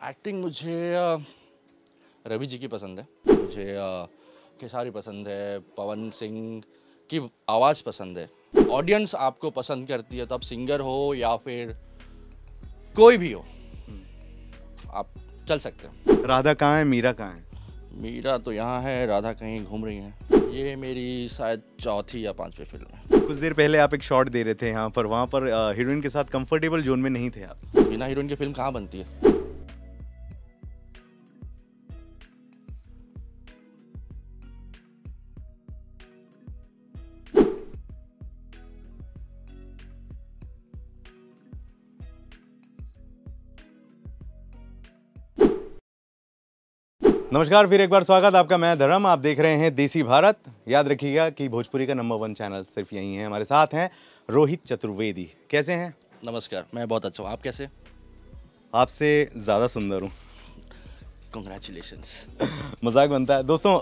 Acting मुझे रवि जी की पसंद है। मुझे खेसारी पसंद है, पवन सिंह की आवाज़ पसंद है। ऑडियंस आपको पसंद करती है, तो आप सिंगर हो या फिर कोई भी हो, आप चल सकते हो। राधा कहाँ है, मीरा कहाँ है? मीरा तो यहाँ है, राधा कहीं घूम रही है। ये मेरी शायद चौथी या पांचवी फिल्म है। कुछ देर पहले आप एक शॉट दे रहे थे यहाँ पर, वहाँ पर हीरोइन के साथ कंफर्टेबल जोन में नहीं थे आप। बिना हीरोइन की फिल्म कहाँ बनती है? नमस्कार, फिर एक बार स्वागत आपका। मैं धर्म, आप देख रहे हैं देसी भारत। याद रखिएगा कि भोजपुरी का नंबर 1 चैनल सिर्फ यही है। हमारे साथ हैं रोहित चतुर्वेदी। कैसे हैं? नमस्कार, मैं बहुत अच्छा हूँ। आप कैसे? आपसे ज़्यादा सुंदर हूँ। कंग्रेचुलेशंस। मजाक बनता है दोस्तों।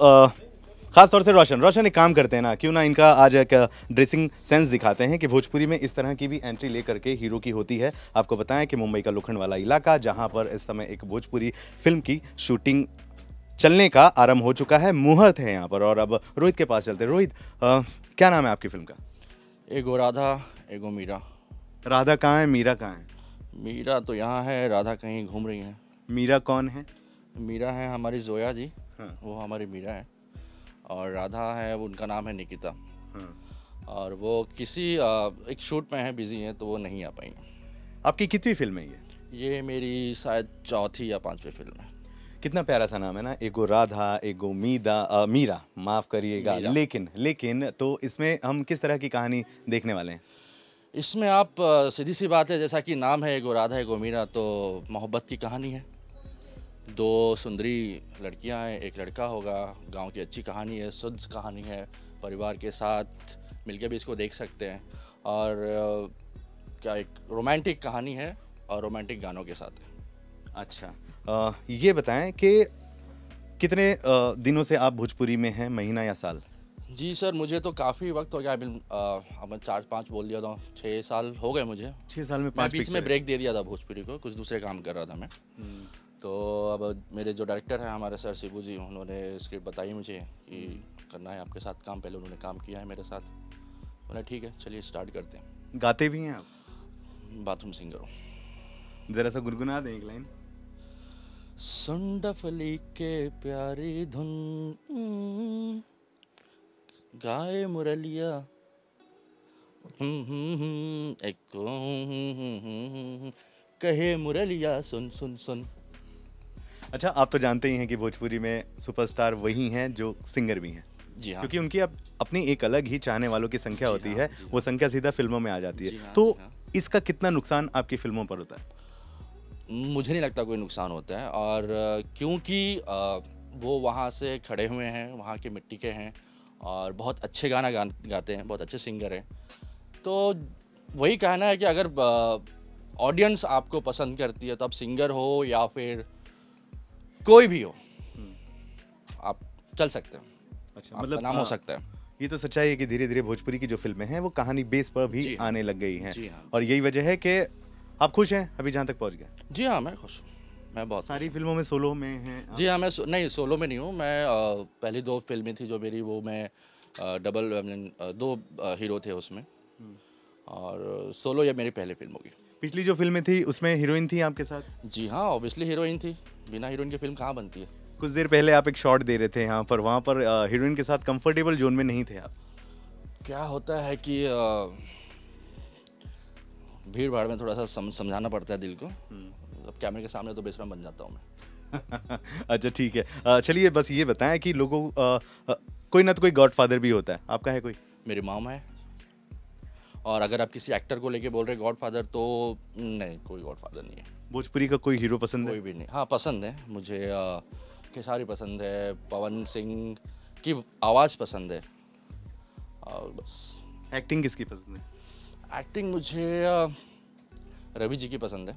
खास तौर से रोशन एक काम करते हैं ना, क्यों ना इनका आज एक ड्रेसिंग सेंस दिखाते हैं कि भोजपुरी में इस तरह की भी एंट्री लेकर के हीरो की होती है। आपको बताएं कि मुंबई का लोखंड वाला इलाका, जहां पर इस समय एक भोजपुरी फिल्म की शूटिंग चलने का आरंभ हो चुका है, मुहूर्त है यहाँ पर। और अब रोहित के पास चलते हैं। रोहित, क्या नाम है आपकी फिल्म का? एगो राधा एगो मीरा। राधा कहाँ है, मीरा कहाँ है? मीरा तो यहाँ है, राधा कहीं घूम रही है। मीरा कौन है? मीरा है हमारी जोया जी। हाँ। वो हमारी मीरा है। और राधा है, उनका नाम है निकिता। हाँ। और वो किसी एक शूट में है, बिजी हैं, तो वो नहीं आ पाई। आपकी कितनी फिल्म है ये मेरी शायद चौथी या पांचवी फिल्म है। कितना प्यारा सा नाम है ना, एगो राधा एगो मीरा, माफ करिएगा। मीरा। लेकिन तो इसमें हम किस तरह की कहानी देखने वाले हैं? इसमें आप सीधी सी बात है, जैसा कि नाम है एगो राधा एगो मीरा, तो मोहब्बत की कहानी है। दो सुंदरी लड़कियां हैं, एक लड़का होगा। गांव की अच्छी कहानी है, शुद्ध कहानी है। परिवार के साथ मिलके भी इसको देख सकते हैं। और क्या एक रोमांटिक कहानी है, और रोमांटिक गानों के साथ है। अच्छा, ये बताएं कि कितने दिनों से आप भोजपुरी में हैं, महीना या साल? जी सर, मुझे तो काफ़ी वक्त हो गया। अब 4-5 बोल दिया था, 6 साल हो गए मुझे। 6 साल में मैं 5 बीच में पिक्चर? ब्रेक दे दिया था भोजपुरी को, कुछ दूसरे काम कर रहा था मैं। तो अब मेरे जो डायरेक्टर हैं हमारे सर शिबू जी, उन्होंने स्क्रिप्ट बताई मुझे कि करना है आपके साथ काम। पहले उन्होंने काम किया है मेरे साथ। बोला ठीक है, चलिए स्टार्ट करते हैं। गाते भी हैं आप? बाथरूम सिंगर हूँ। जरा सा गुनगुना दें एक लाइन। सुन डफली के प्यारी धुन, गाए मुरलिया, एक कहे मुरलिया सुन सुन सुन। अच्छा, आप तो जानते ही हैं कि भोजपुरी में सुपरस्टार वही हैं जो सिंगर भी हैं। जी हाँ। क्योंकि उनकी अब अपनी एक अलग ही चाहने वालों की संख्या होती है। वो संख्या सीधा फिल्मों में आ जाती है। जी हाँ, तो जी हाँ। इसका कितना नुकसान आपकी फिल्मों पर होता है? मुझे नहीं लगता कोई नुकसान होता है। और क्योंकि वो वहाँ से खड़े हुए हैं, वहाँ के मिट्टी के हैं, और बहुत अच्छे गाते हैं, बहुत अच्छे सिंगर हैं। तो वही कहना है कि अगर ऑडियंस आपको पसंद करती है, तो आप सिंगर हो या फिर कोई भी हो, आप चल सकते हो। अच्छा, मतलब नाम हो सकता है। ये तो सच्चाई है कि धीरे धीरे भोजपुरी की जो फिल्में हैं वो कहानी बेस पर भी जी हाँ। आने लग गई हैं। जी हाँ। और यही वजह है कि आप खुश हैं अभी जहाँ तक पहुँच गए? जी हाँ, मैं खुश हूँ। मैं बहुत सारी फिल्मों में सोलो में हैं आप? जी हाँ, मैं नहीं, सोलो में नहीं हूँ मैं। पहली 2 फिल्में थी जो मेरी, वो मैं डबल 2 हीरो थे उसमें। और सोलो ये मेरी पहली फिल्म होगी। पिछली जो फिल्में थी उसमें हीरोइन थी आपके साथ? जी हाँ, ऑब्वियसली हीरोइन थी। बिना हीरोइन की फिल्म कहाँ बनती है? कुछ देर पहले आप एक शॉट दे रहे थे यहाँ पर, वहाँ पर हीरोइन के साथ कंफर्टेबल जोन में नहीं थे आप। क्या होता है कि भीड़ भाड़ में थोड़ा सा समझाना पड़ता है दिल को। अब कैमरे के सामने तो बेशरम बन जाता हूँ मैं। अच्छा ठीक है। चलिए बस ये बताएं कि लोगों कोई ना तो कोई गॉडफादर भी होता है, आपका है कोई? मेरी मॉम है। और अगर आप किसी एक्टर को लेके बोल रहे गॉडफादर, तो नहीं, कोई गॉडफादर नहीं है। भोजपुरी का कोई हीरो पसंद है? कोई भी नहीं। हाँ, पसंद है मुझे। खेसारी पसंद है, पवन सिंह की आवाज़ पसंद है, और बस। एक्टिंग किसकी पसंद है? एक्टिंग मुझे रवि जी की पसंद है।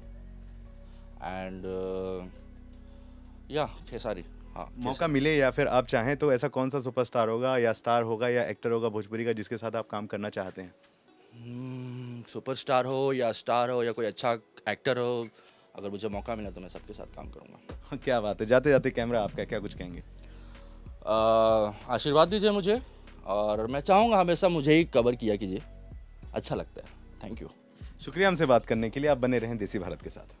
एंड या खेसारी। हाँ, मौका मिले या फिर आप चाहें तो ऐसा कौन सा सुपरस्टार होगा या स्टार होगा या एक्टर होगा भोजपुरी का जिसके साथ आप काम करना चाहते हैं? सुपरस्टार हो या स्टार हो या कोई अच्छा एक्टर हो, अगर मुझे मौका मिला तो मैं सबके साथ काम करूँगा। क्या बात है, जाते जाते कैमरा आपका, क्या कुछ कहेंगे? आशीर्वाद दीजिए मुझे, और मैं चाहूँगा हमेशा मुझे ही कवर किया कीजिए, अच्छा लगता है। Thank you. शुक्रिया हमसे बात करने के लिए, आप बने रहें देसी भारत के साथ।